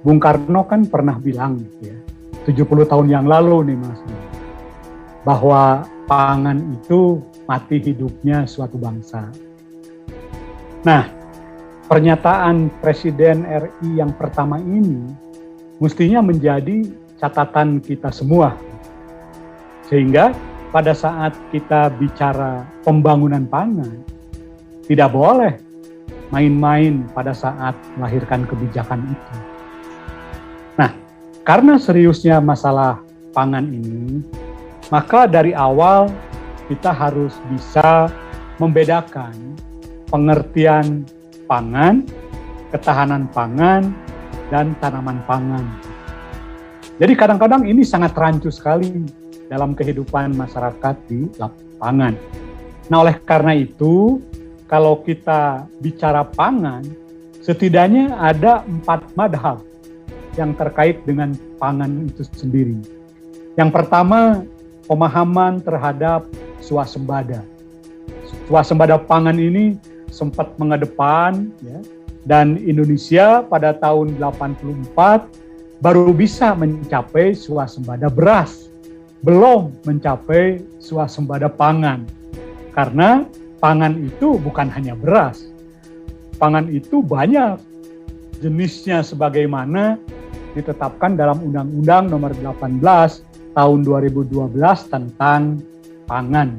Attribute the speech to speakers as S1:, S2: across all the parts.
S1: Bung Karno kan pernah bilang ya, 70 tahun yang lalu nih Mas, bahwa pangan itu mati hidupnya suatu bangsa. Nah, pernyataan Presiden RI yang pertama ini mestinya menjadi catatan kita semua. Sehingga pada saat kita bicara pembangunan pangan, tidak boleh main-main pada saat melahirkan kebijakan itu. Nah, karena seriusnya masalah pangan ini, maka dari awal kita harus bisa membedakan pengertian pangan, ketahanan pangan, dan tanaman pangan. Jadi kadang-kadang ini sangat rancu sekali dalam kehidupan masyarakat di lapangan. Nah, oleh karena itu, kalau kita bicara pangan, setidaknya ada 4 madhab yang terkait dengan pangan itu sendiri. Yang pertama, pemahaman terhadap swasembada. Swasembada pangan ini sempat mengedepan, ya, dan Indonesia pada tahun 84 baru bisa mencapai swasembada beras, belum mencapai swasembada pangan. Karena pangan itu bukan hanya beras, pangan itu banyak jenisnya sebagaimana ditetapkan dalam Undang-Undang Nomor 18 tahun 2012 tentang pangan.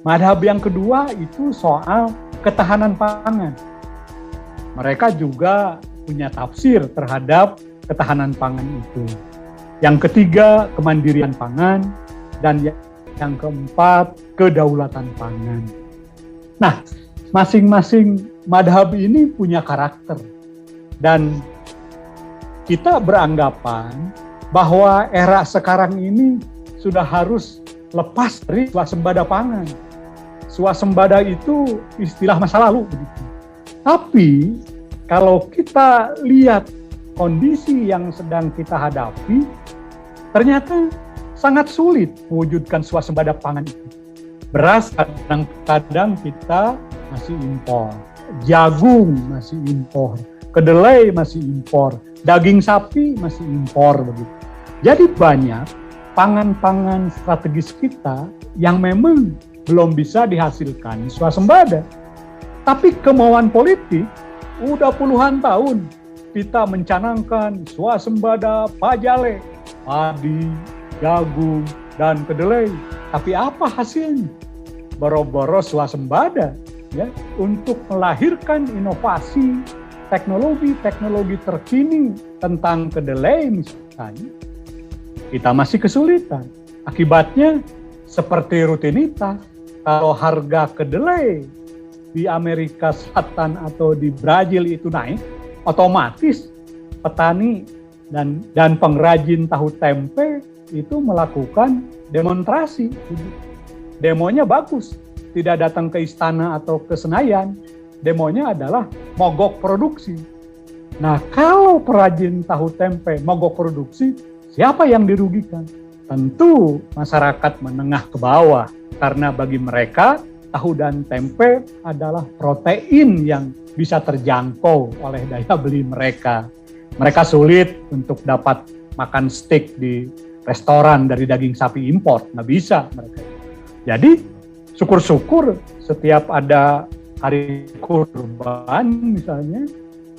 S1: Madhab yang kedua itu soal ketahanan pangan. Mereka juga punya tafsir terhadap ketahanan pangan itu. Yang ketiga, kemandirian pangan, dan yang keempat, kedaulatan pangan. Nah, masing-masing madhab ini punya karakter, dan kita beranggapan bahwa era sekarang ini sudah harus lepas dari swasembada pangan. Swasembada itu istilah masa lalu begitu. Tapi kalau kita lihat kondisi yang sedang kita hadapi, ternyata sangat sulit mewujudkan swasembada pangan itu. Beras kadang-kadang kita masih impor, jagung masih impor, kedelai masih impor, daging sapi masih impor begitu. Jadi banyak pangan-pangan strategis kita yang memang belum bisa dihasilkan swasembada. Tapi kemauan politik udah puluhan tahun kita mencanangkan swasembada pajale, padi, jagung, dan kedelai. Tapi apa hasilnya? Boro-boro swasembada ya, untuk melahirkan inovasi teknologi terkini tentang kedelai misalnya, kita masih kesulitan. Akibatnya seperti rutinitas, kalau harga kedelai di Amerika Selatan atau di Brazil itu naik, otomatis petani dan pengrajin tahu tempe itu melakukan demonstrasi. Demonya bagus, tidak datang ke istana atau ke Senayan. Demonya adalah mogok produksi. Nah, kalau perajin tahu tempe mogok produksi, siapa yang dirugikan? Tentu masyarakat menengah ke bawah, karena bagi mereka tahu dan tempe adalah protein yang bisa terjangkau oleh daya beli mereka. Mereka sulit untuk dapat makan steak di restoran dari daging sapi impor, nggak bisa mereka. Jadi syukur-syukur setiap ada hari kurban misalnya,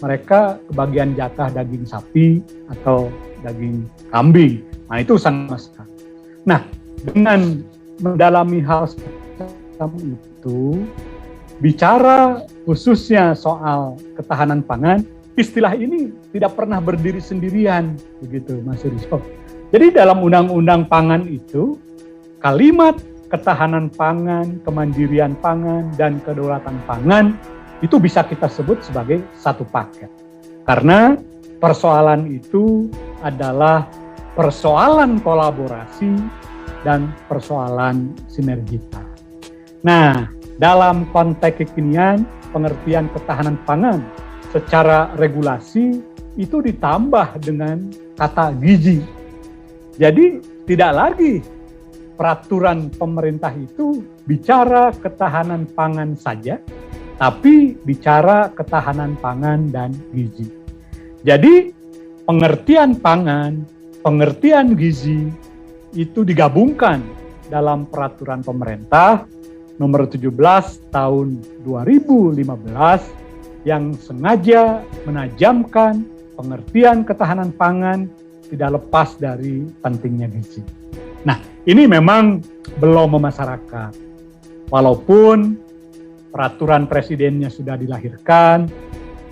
S1: mereka kebagian jatah daging sapi atau daging kambing. Nah, itu sama sekali. Nah, dengan mendalami hal semacam itu, bicara khususnya soal ketahanan pangan, istilah ini tidak pernah berdiri sendirian, begitu Mas Rizko. Jadi dalam Undang-Undang Pangan itu, kalimat ketahanan pangan, kemandirian pangan, dan kedaulatan pangan itu bisa kita sebut sebagai satu paket. Karena persoalan itu adalah persoalan kolaborasi dan persoalan sinergita. Nah, dalam konteks kekinian, pengertian ketahanan pangan secara regulasi itu ditambah dengan kata gizi. Jadi tidak lagi peraturan pemerintah itu bicara ketahanan pangan saja, tapi bicara ketahanan pangan dan gizi. Jadi pengertian pangan, pengertian gizi itu digabungkan dalam peraturan pemerintah nomor 17 tahun 2015 yang sengaja menajamkan pengertian ketahanan pangan tidak lepas dari pentingnya gizi. Nah, ini memang belum memasyarakat. Walaupun peraturan presidennya sudah dilahirkan,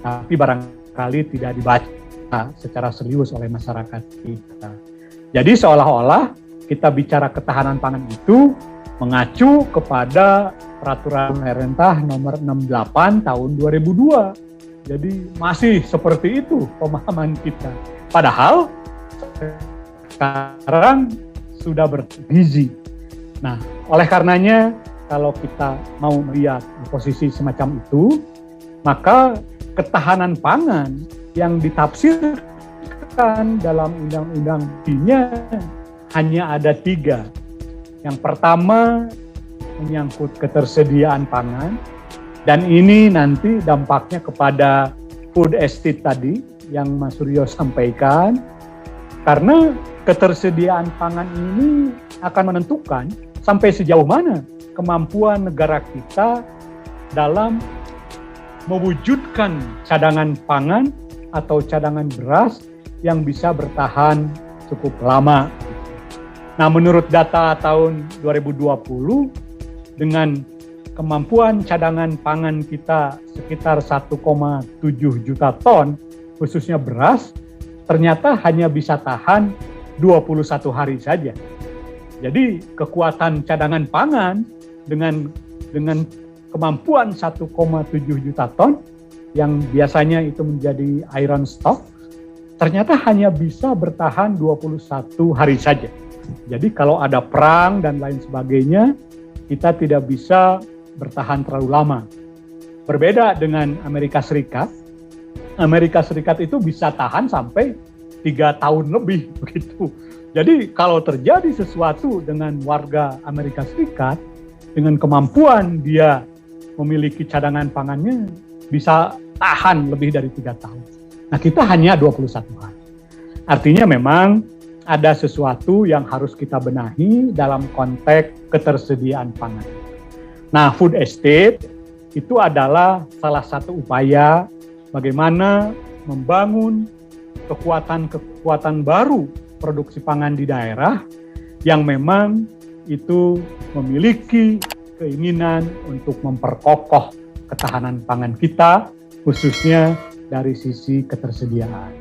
S1: tapi barangkali tidak dibaca secara serius oleh masyarakat kita. Jadi seolah-olah kita bicara ketahanan pangan itu mengacu kepada peraturan pemerintah nomor 68 tahun 2002. Jadi masih seperti itu pemahaman kita. Padahal sekarang sudah bergizi. Nah, oleh karenanya kalau kita mau melihat posisi semacam itu, maka ketahanan pangan yang ditafsirkan dalam undang-undang ini hanya ada 3. Yang pertama menyangkut ketersediaan pangan, dan ini nanti dampaknya kepada food estate tadi yang Mas Suryo sampaikan, karena ketersediaan pangan ini akan menentukan sampai sejauh mana kemampuan negara kita dalam mewujudkan cadangan pangan atau cadangan beras yang bisa bertahan cukup lama. Nah, menurut data tahun 2020, dengan kemampuan cadangan pangan kita sekitar 1,7 juta ton, khususnya beras, ternyata hanya bisa tahan 21 hari saja. Jadi kekuatan cadangan pangan dengan kemampuan 1,7 juta ton, yang biasanya itu menjadi iron stock, ternyata hanya bisa bertahan 21 hari saja. Jadi kalau ada perang dan lain sebagainya, kita tidak bisa bertahan terlalu lama. Berbeda dengan Amerika Serikat. Amerika Serikat itu bisa tahan sampai 3 tahun lebih begitu. Jadi kalau terjadi sesuatu dengan warga Amerika Serikat, dengan kemampuan dia memiliki cadangan pangannya bisa tahan lebih dari 3 tahun. Nah, kita hanya 21 hari. Artinya memang ada sesuatu yang harus kita benahi dalam konteks ketersediaan pangan. Nah, food estate itu adalah salah satu upaya bagaimana membangun kekuatan-kekuatan baru produksi pangan di daerah yang memang itu memiliki keinginan untuk memperkokoh ketahanan pangan kita, khususnya dari sisi ketersediaan.